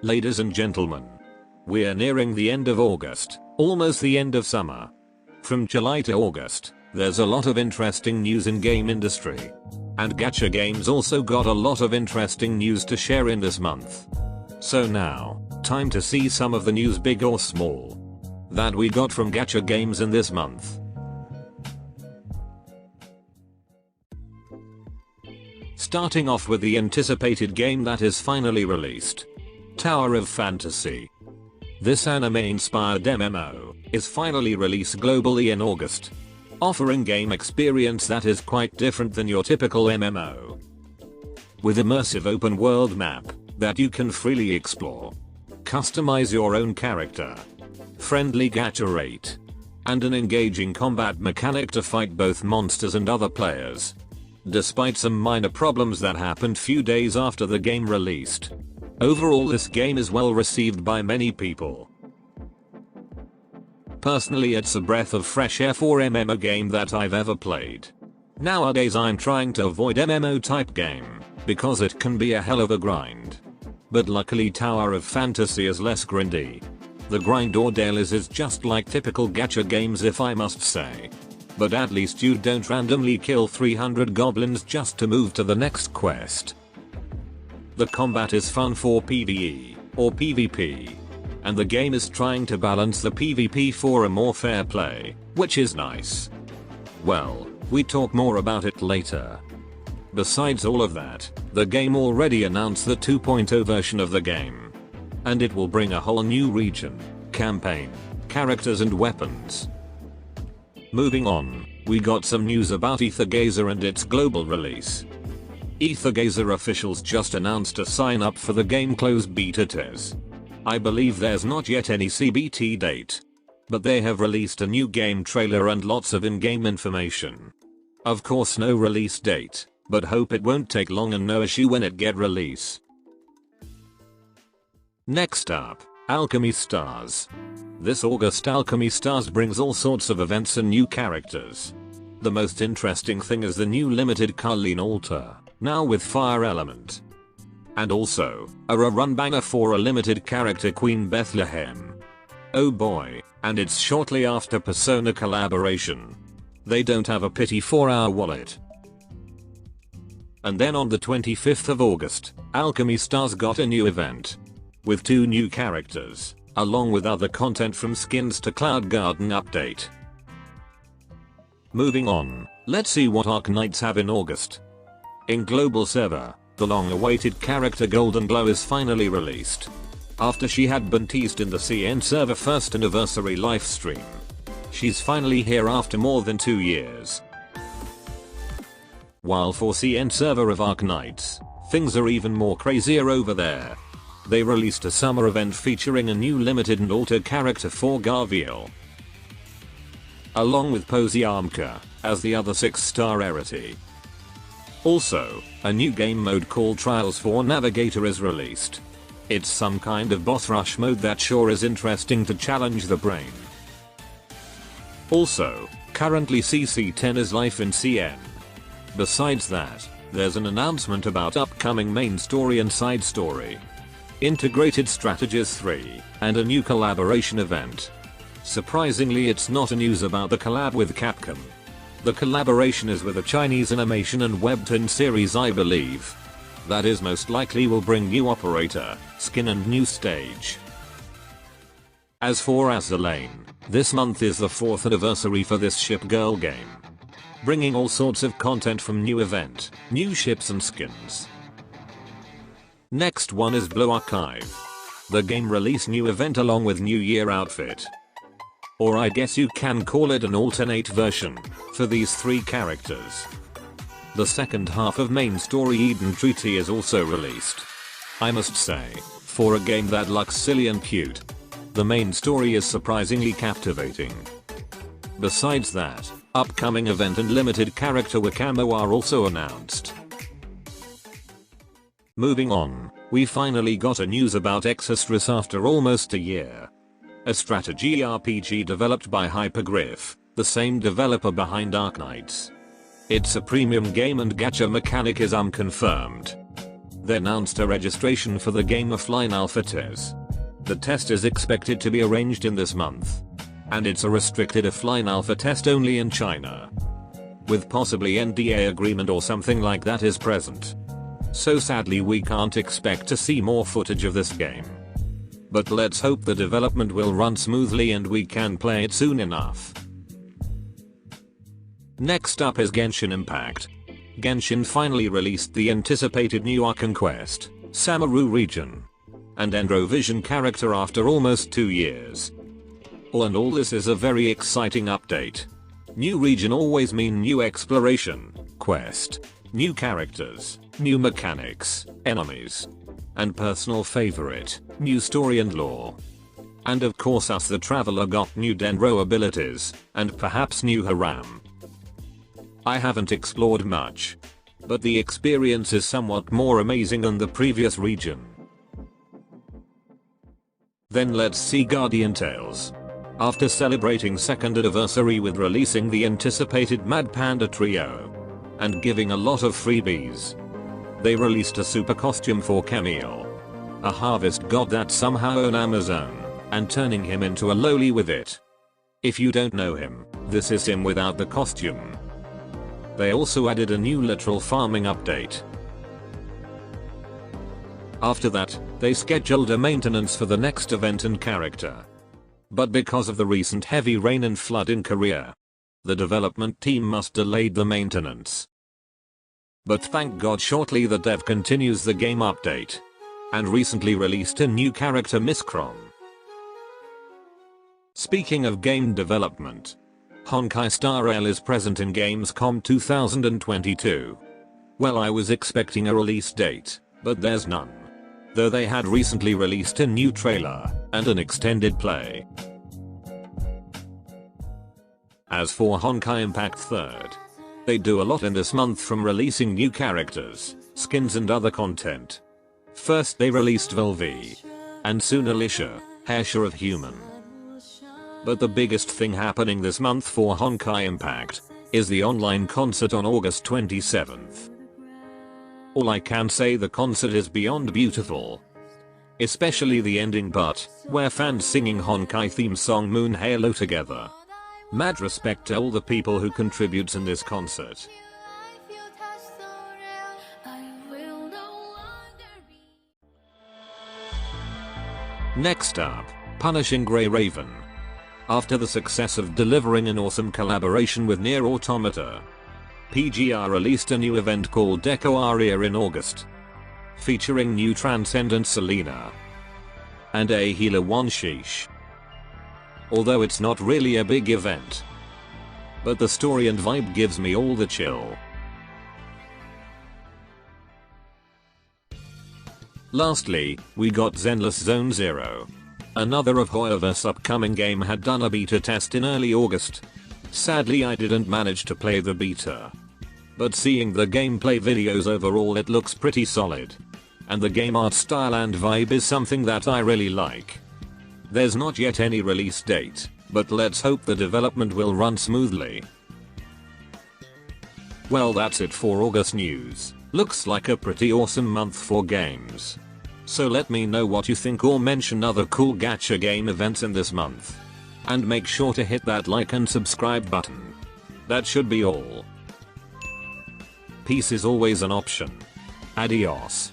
Ladies and gentlemen, we're nearing the end of August, almost the end of summer. From July to August, there's a lot of interesting news in game industry. And Gacha games also got a lot of interesting news to share in this month. So now, time to see some of the news, big or small, that we got from Gacha games in this month. Starting off with the anticipated game that is finally released. Tower of Fantasy. This anime-inspired MMO is finally released globally in August, offering game experience that is quite different than your typical MMO. With immersive open world map that you can freely explore, customize your own character, friendly gacha rate, and an engaging combat mechanic to fight both monsters and other players. Despite some minor problems that happened few days after the game released, overall this game is well received by many people. Personally, it's a breath of fresh air for MMO game that I've ever played. Nowadays I'm trying to avoid MMO type game because it can be a hell of a grind. But luckily Tower of Fantasy is less grindy. The grind ordeal is just like typical gacha games, if I must say. But at least you don't randomly kill 300 goblins just to move to the next quest. The combat is fun for PvE or PvP, and the game is trying to balance the PvP for a more fair play, which is nice. Well, we talk more about it later. Besides all of that, the game already announced the 2.0 version of the game, and it will bring a whole new region, campaign, characters and weapons. Moving on, we got some news about Aether Gazer and its global release. Aether Gazer officials just announced a sign up for the game closed beta test. I believe there's not yet any CBT date, but they have released a new game trailer and lots of in-game information. Of course no release date, but hope it won't take long and no issue when it get release. Next up, Alchemy Stars. This August Alchemy Stars brings all sorts of events and new characters. The most interesting thing is the new limited Colleen altar, now with fire element. And also, a run banner for a limited character Queen Bethlehem. Oh boy, and it's shortly after Persona collaboration. They don't have a pity for our wallet. And then on the 25th of August, Alchemy Stars got a new event. With 2 new characters, along with other content from skins to Cloud Garden update. Moving on, let's see what Arknights have in August. In global server, the long-awaited character Golden Glow is finally released. After she had been teased in the CN server first anniversary livestream. She's finally here after more than 2 years. While for CN server of Arknights, things are even more crazier over there. They released a summer event featuring a new limited and altered character for Garviel, along with Posiamka as the other 6-star rarity. Also, a new game mode called Trials for Navigator is released. It's some kind of boss rush mode that sure is interesting to challenge the brain. Also, currently CC10 is live in CN. Besides that, there's an announcement about upcoming main story and side story, Integrated Strategies 3, and a new collaboration event. Surprisingly, it's not a news about the collab with Capcom. The collaboration is with a Chinese animation and webtoon series, I believe. That is most likely will bring new operator, skin and new stage. As for Azur Lane, this month is the 4th anniversary for this ship girl game, bringing all sorts of content from new event, new ships and skins. Next one is Blue Archive. The game released new event along with New Year outfit. Or I guess you can call it an alternate version for these 3 characters. The second half of main story Eden Treaty is also released. I must say, for a game that looks silly and cute, the main story is surprisingly captivating. Besides that, upcoming event and limited character Wakamo are also announced. Moving on, we finally got a news about Astris after almost a year. A strategy RPG developed by Hypergriff, the same developer behind Arknights. It's a premium game and gacha mechanic is unconfirmed. they announced a registration for the game offline alpha test. The test is expected to be arranged in this month. And it's a restricted offline alpha test only in China. With possibly NDA agreement or something like that is present. So sadly we can't expect to see more footage of this game. But let's hope the development will run smoothly and we can play it soon enough. Next up is Genshin Impact. Genshin finally released the anticipated new Archon quest, Samaru region, and Entrovision character after almost 2 years. All in all, this is a very exciting update. New region always mean new exploration, quest, new characters, new mechanics, enemies, and personal favorite, new story and lore. And of course us the traveler got new Denro abilities, and perhaps new Haram. I haven't explored much, but the experience is somewhat more amazing than the previous region. Then let's see Guardian Tales. After celebrating 2nd anniversary with releasing the anticipated Mad Panda trio, and giving a lot of freebies, they released a super costume for Camille, a harvest god that somehow owns Amazon, and turning him into a loli with it. If you don't know him, this is him without the costume. They also added a new literal farming update. After that, they scheduled a maintenance for the next event and character. But because of the recent heavy rain and flood in Korea, the development team must delay the maintenance. But thank God shortly the dev continues the game update, and recently released a new character Miss Crom. Speaking of game development, Honkai Star Rail is present in Gamescom 2022. Well, I was expecting a release date, but there's none. Though they had recently released a new trailer and an extended play. As for Honkai Impact 3rd, they do a lot in this month, from releasing new characters, skins and other content. First they released Volvi, and soon Alicia, Hersher of Human. But the biggest thing happening this month for Honkai Impact is the online concert on August 27th. All I can say, the concert is beyond beautiful. Especially the ending part, where fans singing Honkai theme song Moon Halo together. Mad respect to all the people who contributes in this concert. Next up, Punishing Grey Raven. After the success of delivering an awesome collaboration with Nier Automata, PGR released a new event called Deco Aria in August, featuring new Transcendent Selena and a Healer 1 Sheesh. Although it's not really a big event, but the story and vibe gives me all the chill. Lastly, we got Zenless Zone Zero. Another of Hoyover's upcoming game had done a beta test in early August. Sadly I didn't manage to play the beta. But seeing the gameplay videos, overall it looks pretty solid. And the game art style and vibe is something that I really like. There's not yet any release date, but let's hope the development will run smoothly. Well, that's it for August news. Looks like a pretty awesome month for games. So let me know what you think, or mention other cool gacha game events in this month. And make sure to hit that like and subscribe button. That should be all. Peace is always an option. Adios.